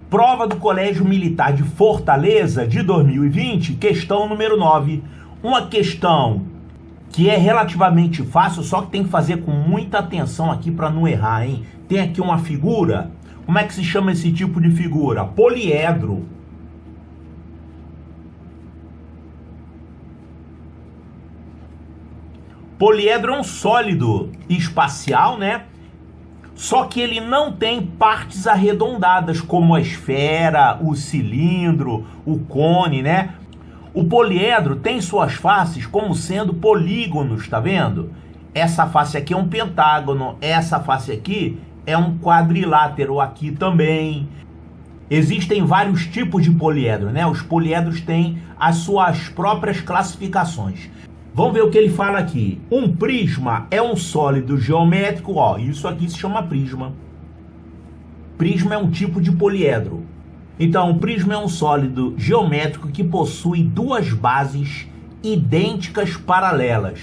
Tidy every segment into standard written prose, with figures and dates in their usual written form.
Prova do Colégio Militar de Fortaleza de 2020, questão número 9. Uma questão que é relativamente fácil, só que tem que fazer com muita atenção aqui para não errar, hein? Tem aqui uma figura. Como é que se chama esse tipo de figura? Poliedro. Poliedro é um sólido espacial, né? Só que ele não tem partes arredondadas, como a esfera, o cilindro, o cone, né? O poliedro tem suas faces como sendo polígonos, tá vendo? Essa face aqui é um pentágono, essa face aqui é um quadrilátero, aqui também. Existem vários tipos de poliedro, né? Os poliedros têm as suas próprias classificações. Vamos ver o que ele fala aqui. Um prisma é um sólido geométrico, ó, isso aqui se chama prisma. Prisma é um tipo de poliedro. Então, o prisma é um sólido geométrico que possui duas bases idênticas paralelas.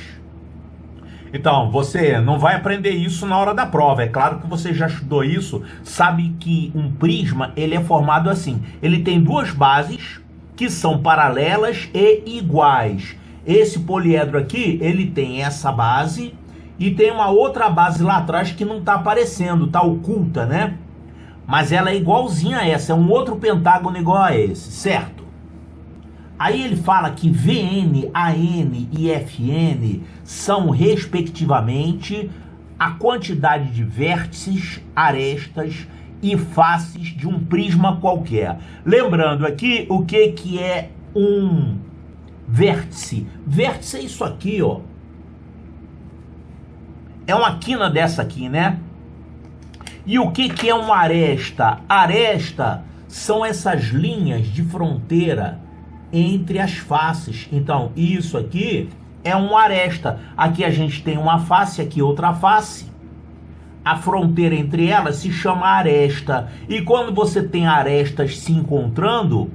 Então, você não vai aprender isso na hora da prova. É claro que você já estudou isso, sabe que um prisma, ele é formado assim. Ele tem duas bases que são paralelas e iguais. Esse poliedro aqui, ele tem essa base e tem uma outra base lá atrás que não está aparecendo, está oculta, né? Mas ela é igualzinha a essa, é um outro pentágono igual a esse, certo? Aí ele fala que VN, AN e FN são, respectivamente, a quantidade de vértices, arestas e faces de um prisma qualquer. Lembrando aqui o que é um vértice. Vértice é isso aqui, ó. É uma quina dessa aqui, né? E o que é uma aresta? Aresta são essas linhas de fronteira entre as faces. Então, isso aqui é uma aresta. Aqui a gente tem uma face, aqui outra face. A fronteira entre elas se chama aresta. E quando você tem arestas se encontrando,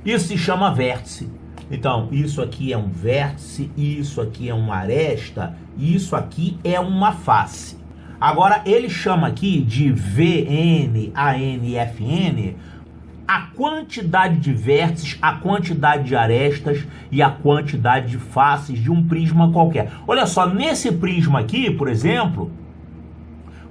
isso se chama vértice. Então, isso aqui é um vértice, isso aqui é uma aresta, e isso aqui é uma face. Agora, ele chama aqui de VN, AN e FN a quantidade de vértices, a quantidade de arestas e a quantidade de faces de um prisma qualquer. Olha só, nesse prisma aqui, por exemplo,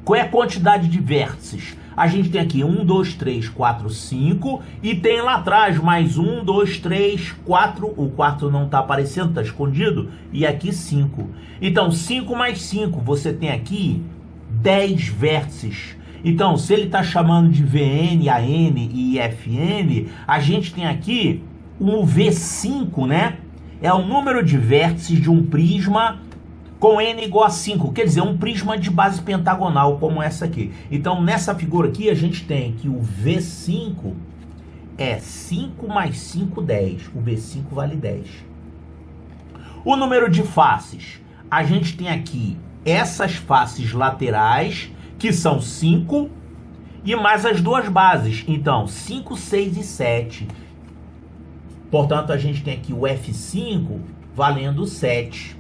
qual é a quantidade de vértices? A gente tem aqui 1, 2, 3, 4, 5 e tem lá atrás mais 1, 2, 3, 4, o 4 não está aparecendo, está escondido, e aqui 5. Então 5 mais 5, você tem aqui 10 vértices. Então se ele está chamando de VN, AN e FN, a gente tem aqui o V5, né? É o número de vértices de um prisma com n igual a 5, quer dizer, um prisma de base pentagonal, como essa aqui. Então, nessa figura aqui, a gente tem que o V5 é 5 mais 5, 10. O V5 vale 10. O número de faces, a gente tem aqui essas faces laterais, que são 5, e mais as duas bases. Então, 5, 6 e 7. Portanto, a gente tem aqui o F5 valendo 7.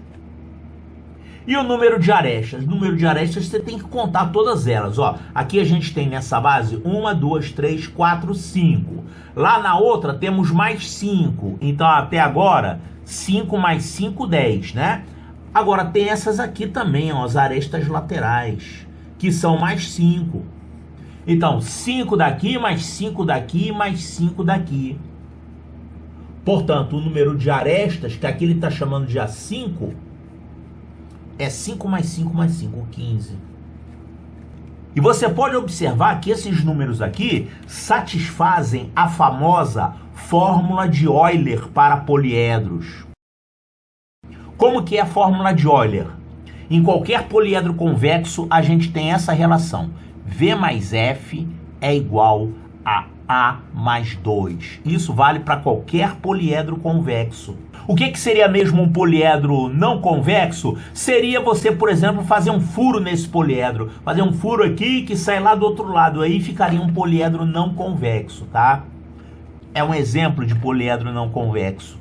E o número de arestas? O número de arestas você tem que contar todas elas. Ó, aqui a gente tem nessa base 1, 2, 3, 4, 5. Lá na outra temos mais 5. Então até agora 5 mais 5, 10, né? Agora tem essas aqui também, ó, as arestas laterais, que são mais 5. Então 5 daqui, mais 5 daqui, mais 5 daqui. Portanto, o número de arestas, que aqui ele está chamando de A5, é 5 mais 5 mais 5, 15. E você pode observar que esses números aqui satisfazem a famosa fórmula de Euler para poliedros. Como que é a fórmula de Euler? Em qualquer poliedro convexo, a gente tem essa relação. V mais F é igual a mais 2. Isso vale para qualquer poliedro convexo. O que seria mesmo um poliedro não convexo? Seria você, por exemplo, fazer um furo nesse poliedro. Fazer um furo aqui que sai lá do outro lado. Aí ficaria um poliedro não convexo, tá? É um exemplo de poliedro não convexo.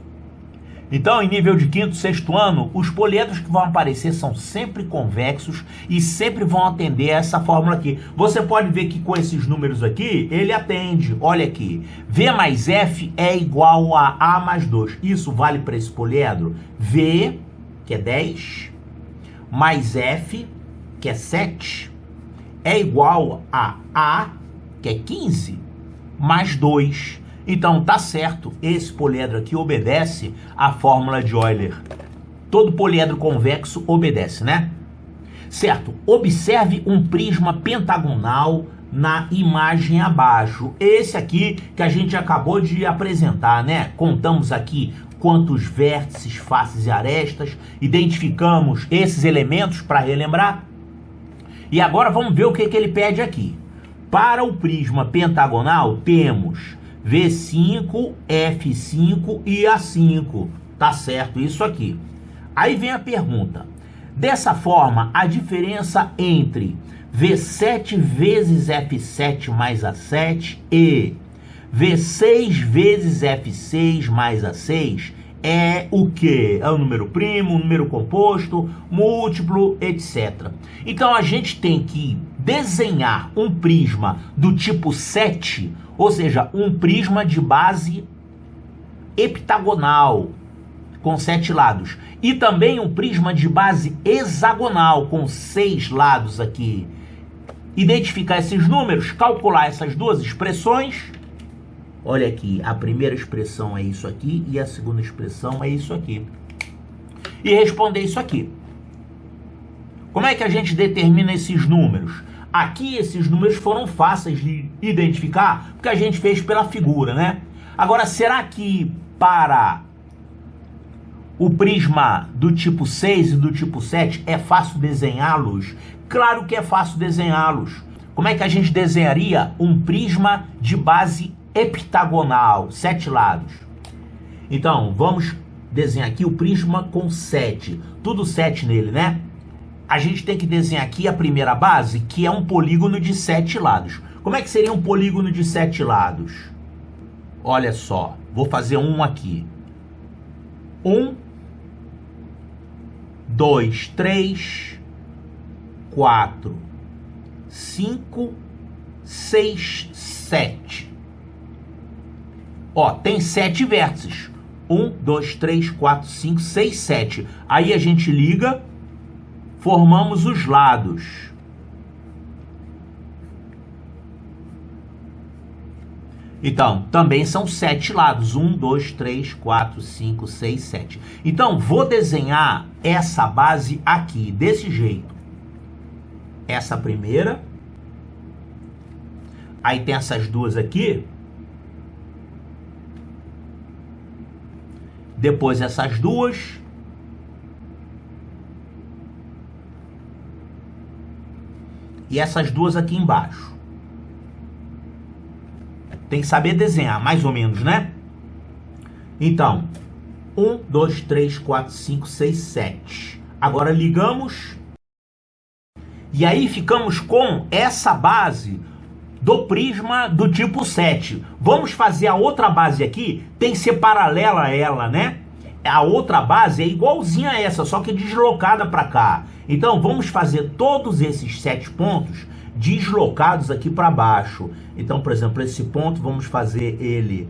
Então, em nível de quinto, sexto ano, os poliedros que vão aparecer são sempre convexos e sempre vão atender a essa fórmula aqui. Você pode ver que com esses números aqui, ele atende. Olha aqui, V mais F é igual a A mais 2. Isso vale para esse poliedro? V, que é 10, mais F, que é 7, é igual a, que é 15, mais 2. Então, tá certo, esse poliedro aqui obedece à fórmula de Euler. Todo poliedro convexo obedece, né? Certo, observe um prisma pentagonal na imagem abaixo. Esse aqui que a gente acabou de apresentar, né? Contamos aqui quantos vértices, faces e arestas, identificamos esses elementos para relembrar. E agora vamos ver o que ele pede aqui. Para o prisma pentagonal, temos V5, F5 e A5. Tá certo isso aqui. Aí vem a pergunta. Dessa forma, a diferença entre V7 vezes F7 mais A7 e V6 vezes F6 mais A6 é o quê? É o número primo, número composto, múltiplo, etc. Então a gente tem que desenhar um prisma do tipo 7, ou seja, um prisma de base heptagonal, com 7 lados. E também um prisma de base hexagonal, com 6 lados aqui. Identificar esses números, calcular essas duas expressões. Olha aqui, a primeira expressão é isso aqui e a segunda expressão é isso aqui. E responder isso aqui. Como é que a gente determina esses números? Aqui esses números foram fáceis de identificar, porque a gente fez pela figura, né? Agora, será que para o prisma do tipo 6 e do tipo 7 é fácil desenhá-los? Claro que é fácil desenhá-los. Como é que a gente desenharia um prisma de base heptagonal, 7 lados? Então, vamos desenhar aqui o prisma com 7. Tudo 7 nele, né? A gente tem que desenhar aqui a primeira base, que é um polígono de 7 lados. Como é que seria um polígono de 7 lados? Olha só, vou fazer um aqui. 1, 2, 3, 4, 5, 6, 7. Ó, tem 7 vértices. 1, 2, 3, 4, 5, 6, 7. Aí a gente liga, formamos os lados. Então, também são 7 lados. 1, 2, 3, 4, 5, 6, 7. Então, vou desenhar essa base aqui, desse jeito. Essa primeira. Aí tem essas duas aqui. Depois essas duas. E essas duas aqui embaixo. Tem que saber desenhar, mais ou menos, né? Então, 1, 2, 3, 4, 5, 6, 7. Agora ligamos. E aí ficamos com essa base do prisma do tipo 7. Vamos fazer a outra base aqui, tem que ser paralela a ela, né? A outra base é igualzinha a essa, só que deslocada para cá. Então, vamos fazer todos esses 7 pontos deslocados aqui para baixo. Então, por exemplo, esse ponto, vamos fazer ele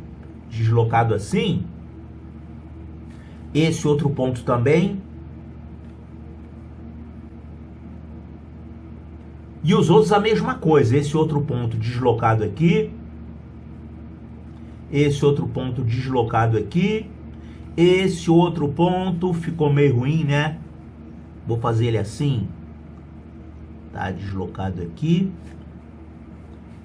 deslocado assim. Esse outro ponto também. E os outros a mesma coisa. Esse outro ponto deslocado aqui. Esse outro ponto deslocado aqui. Esse outro ponto ficou meio ruim, né? Vou fazer ele assim. Tá deslocado aqui.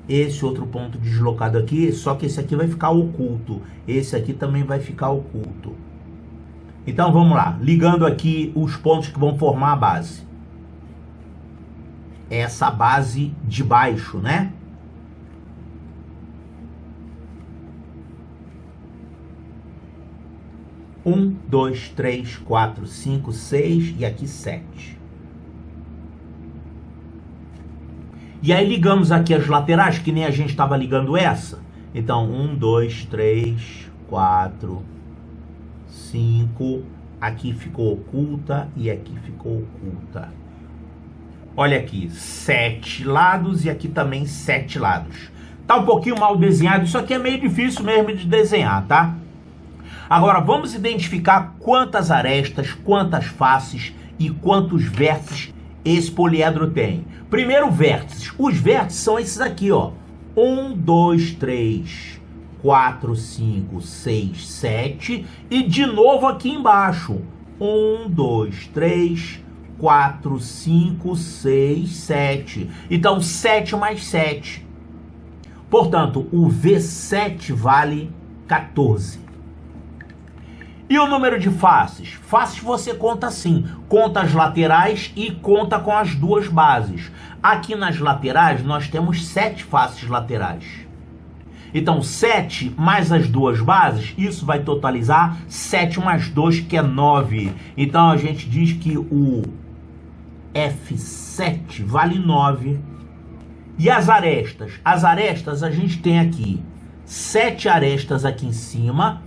Esse outro ponto deslocado aqui, só que esse aqui vai ficar oculto. Esse aqui também vai ficar oculto. Então vamos lá, ligando aqui os pontos que vão formar a base. Essa base de baixo, né? Um, 2, 3, 4, 5, 6 e aqui 7. E aí ligamos aqui as laterais, que nem a gente estava ligando essa. Então, 1, 2, 3, 4, 5, aqui ficou oculta e aqui ficou oculta. Olha aqui, 7 lados e aqui também 7 lados. Tá um pouquinho mal desenhado, isso aqui é meio difícil mesmo de desenhar, tá? Agora vamos identificar quantas arestas, quantas faces e quantos vértices esse poliedro tem. Primeiro, vértices. Os vértices são esses aqui, ó. 1, 2, 3, 4, 5, 6, 7 e de novo aqui embaixo. 1, 2, 3, 4, 5, 6, 7. Então, 7 mais 7. Portanto, o V7 vale 14. E o número de faces? Faces você conta assim, conta as laterais e conta com as duas bases. Aqui nas laterais nós temos 7 faces laterais. Então 7 mais as duas bases, isso vai totalizar 7 mais 2, que é 9. Então a gente diz que o F7 vale 9. E as arestas? As arestas a gente tem aqui 7 arestas aqui em cima,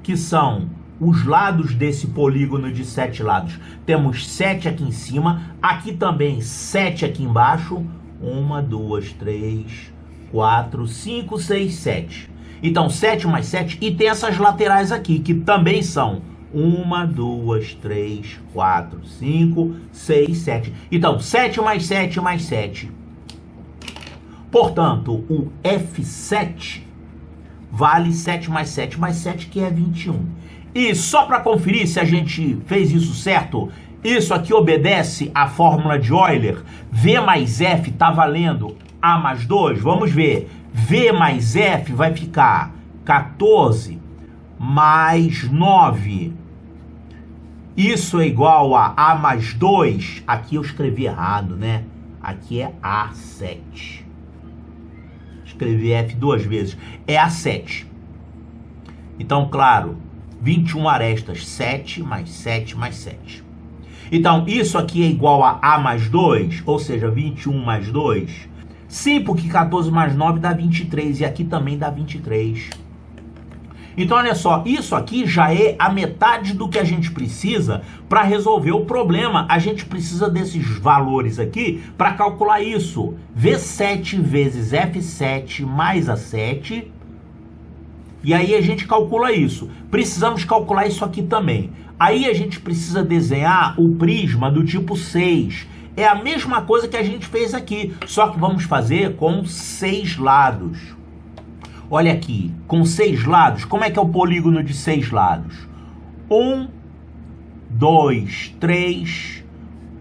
que são os lados desse polígono de 7 lados. Temos 7 aqui em cima, aqui também 7 aqui embaixo. 1, 2, 3, 4, 5, 6, 7. Então 7 mais 7, e tem essas laterais aqui, que também são 1, 2, 3, 4, 5, 6, 7. Então 7 mais 7 mais 7. Portanto, o F7 vale 7 mais 7 mais 7, que é 21. E só para conferir se a gente fez isso certo, isso aqui obedece à fórmula de Euler. V mais F está valendo A mais 2. Vamos ver. V mais F vai ficar 14 mais 9. Isso é igual a A mais 2. Aqui eu escrevi errado, né? Aqui é A7. Escrevi F 2 vezes. É A7. Então, claro, 21 arestas, 7 mais 7 mais 7. Então, isso aqui é igual a A mais 2, ou seja, 21 mais 2. Sim, porque 14 mais 9 dá 23, e aqui também dá 23. Então, olha só, isso aqui já é a metade do que a gente precisa para resolver o problema. A gente precisa desses valores aqui para calcular isso. V7 vezes F7 mais A7. E aí a gente calcula isso. Precisamos calcular isso aqui também. Aí a gente precisa desenhar o prisma do tipo 6. É a mesma coisa que a gente fez aqui, só que vamos fazer com 6 lados. Olha aqui, com 6 lados, como é que é o polígono de 6 lados? 1, 2, 3,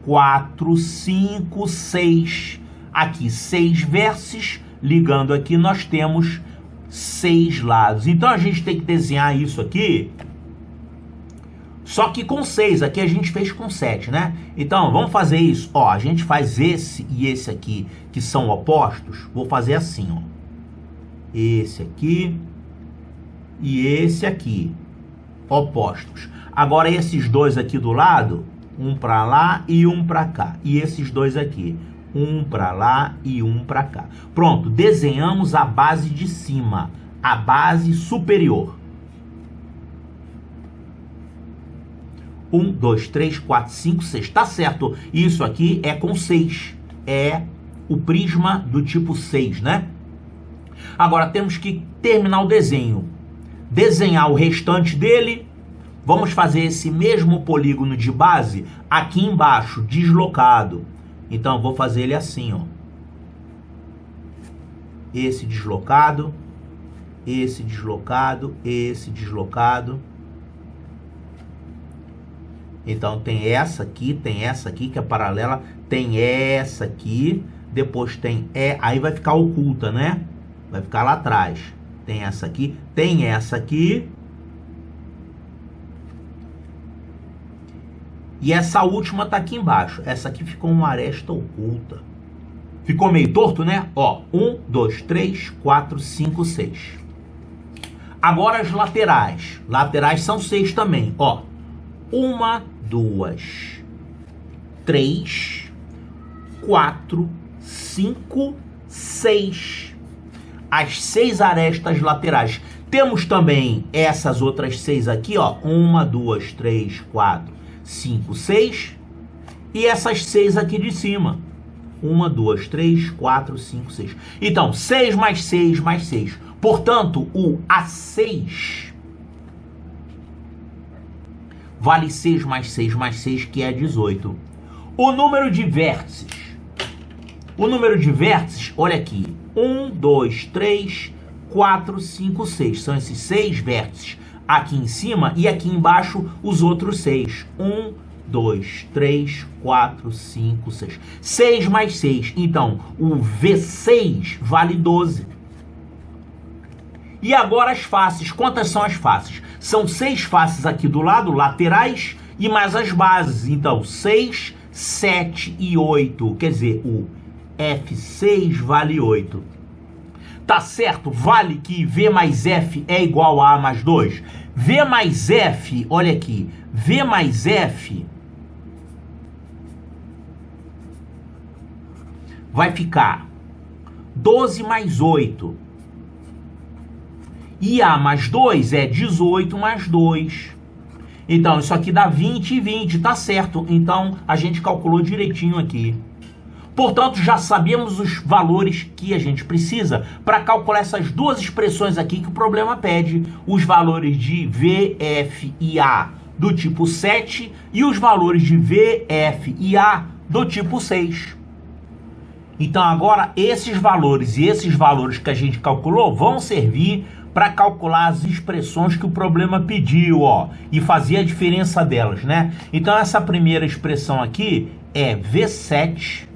4, 5, 6. Aqui 6 vértices, ligando aqui nós temos 6 lados. Então a gente tem que desenhar isso aqui, só que com 6. Aqui a gente fez com 7, né? Então vamos fazer isso. Ó, a gente faz esse e esse aqui, que são opostos. Vou fazer assim, ó. Esse aqui e esse aqui, opostos. Agora esses dois aqui do lado, um para lá e um para cá. E esses dois aqui, um para lá e um para cá. Pronto, desenhamos a base de cima, a base superior. 1, 2, 3, 4, 5, 6. Tá certo, isso aqui é com 6. É o prisma do tipo 6, né? Agora temos que terminar o desenho. Desenhar o restante dele. Vamos fazer esse mesmo polígono de base aqui embaixo, deslocado. Então vou fazer ele assim, ó. Esse deslocado, esse deslocado, esse deslocado. Então tem essa aqui que é paralela, tem essa aqui, depois tem aí vai ficar oculta, né? Vai ficar lá atrás. Tem essa aqui, tem essa aqui. E essa última tá aqui embaixo. Essa aqui ficou uma aresta oculta. Ficou meio torto, né? Ó, 1, 2, 3, 4, 5, 6. Agora as laterais. Laterais são 6 também, ó. 1, 2, 3, 4, 5, 6. As 6 arestas laterais. Temos também essas outras 6 aqui, ó. 1, 2, 3, 4, 5, 6. E essas 6 aqui de cima. 1, 2, 3, 4, 5, 6. Então, 6 mais 6 mais 6. Portanto, o A6 vale 6 mais 6 mais 6, que é 18. O número de vértices. O número de vértices, olha aqui. 1, 2, 3, 4, 5, 6. São esses 6 vértices aqui em cima e aqui embaixo os outros 6. 1, 2, 3, 4, 5, 6. 6 mais 6. Então, o V6 vale 12. E agora as faces. Quantas são as faces? São 6 faces aqui do lado, laterais, e mais as bases. Então, 6, 7 e 8. Quer dizer, o F6 vale 8. Tá certo? Vale que V mais F é igual a A mais 2? V mais F, olha aqui. V mais F vai ficar 12 mais 8. E A mais 2 é 18 mais 2. Então, isso aqui dá 20 e 20, tá certo. Então, a gente calculou direitinho aqui. Portanto, já sabemos os valores que a gente precisa para calcular essas duas expressões aqui que o problema pede. Os valores de V, F e A do tipo 7 e os valores de V, F e A do tipo 6. Então, agora, esses valores e esses valores que a gente calculou vão servir para calcular as expressões que o problema pediu, ó, e fazer a diferença delas, né? Então, essa primeira expressão aqui é V7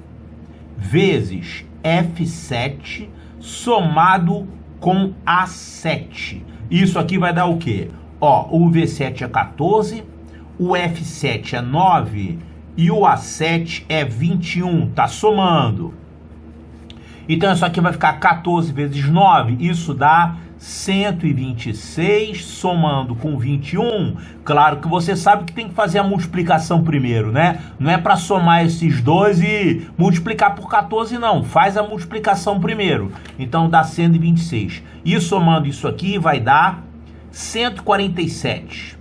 vezes F7 somado com A7. Isso aqui vai dar o quê? Ó, o V7 é 14, o F7 é 9 e o A7 é 21, tá somando. Então, isso aqui vai ficar 14 vezes 9, isso dá 126, somando com 21, claro que você sabe que tem que fazer a multiplicação primeiro, né? Não é para somar esses dois e multiplicar por 14, não. Faz a multiplicação primeiro. Então, dá 126. E somando isso aqui, vai dar 147.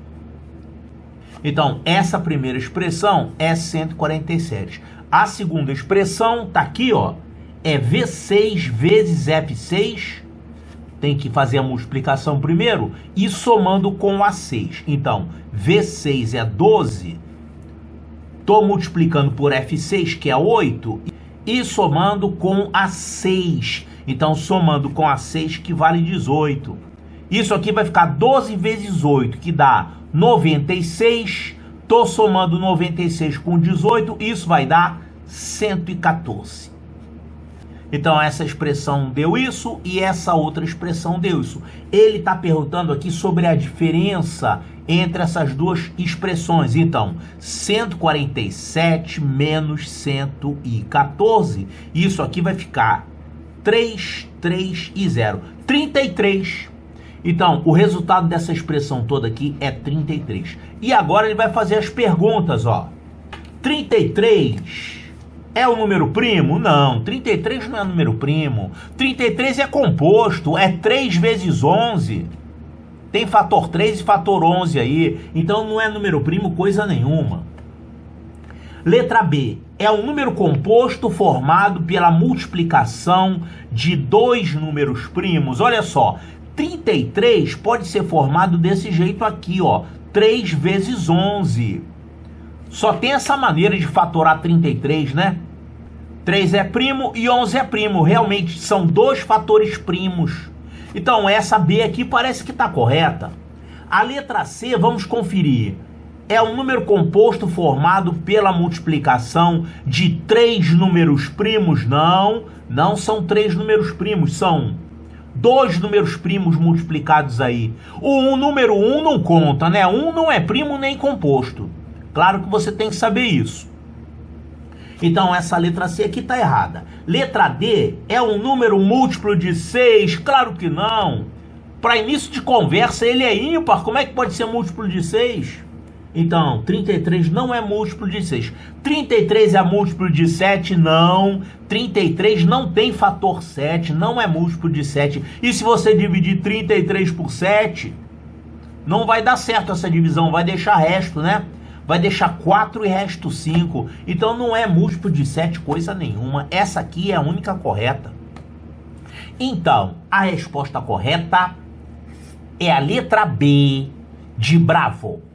Então, essa primeira expressão é 147. A segunda expressão tá aqui, ó. É V6 vezes F6. Tem que fazer a multiplicação primeiro e somando com A6. Então, V6 é 12. Estou multiplicando por F6, que é 8. E somando com A6. Então, somando com A6, que vale 18. Isso aqui vai ficar 12 vezes 8, que dá 96. Estou somando 96 com 18. Isso vai dar 114. Então, essa expressão deu isso e essa outra expressão deu isso. Ele está perguntando aqui sobre a diferença entre essas duas expressões. Então, 147 menos 114. Isso aqui vai ficar 3, 3 e 0. 33. Então, o resultado dessa expressão toda aqui é 33. E agora ele vai fazer as perguntas, ó. 33... é o número primo? Não, 33 não é número primo. 33 é composto, é 3 vezes 11. Tem fator 3 e fator 11 aí. Então não é número primo coisa nenhuma. Letra B. É um número composto formado pela multiplicação de dois números primos. Olha só, 33 pode ser formado desse jeito aqui, ó. 3 vezes 11. Só tem essa maneira de fatorar 33, né? 3 é primo e 11 é primo. Realmente são dois fatores primos. Então essa B aqui parece que está correta. A letra C, vamos conferir. É um número composto formado pela multiplicação de 3 números primos? Não, não são 3 números primos, são 2 números primos multiplicados aí. O número 1 não conta, né? 1 não é primo nem composto. Claro que você tem que saber isso. Então, essa letra C aqui está errada. Letra D é um número múltiplo de 6? Claro que não. Para início de conversa, ele é ímpar. Como é que pode ser múltiplo de 6? Então, 33 não é múltiplo de 6. 33 é múltiplo de 7? Não. 33 não tem fator 7, não é múltiplo de 7. E se você dividir 33 por 7, não vai dar certo essa divisão, vai deixar resto, né? Vai deixar 4 e resto 5. Então não é múltiplo de 7 coisa nenhuma. Essa aqui é a única correta. Então, a resposta correta é a letra B de Bravo.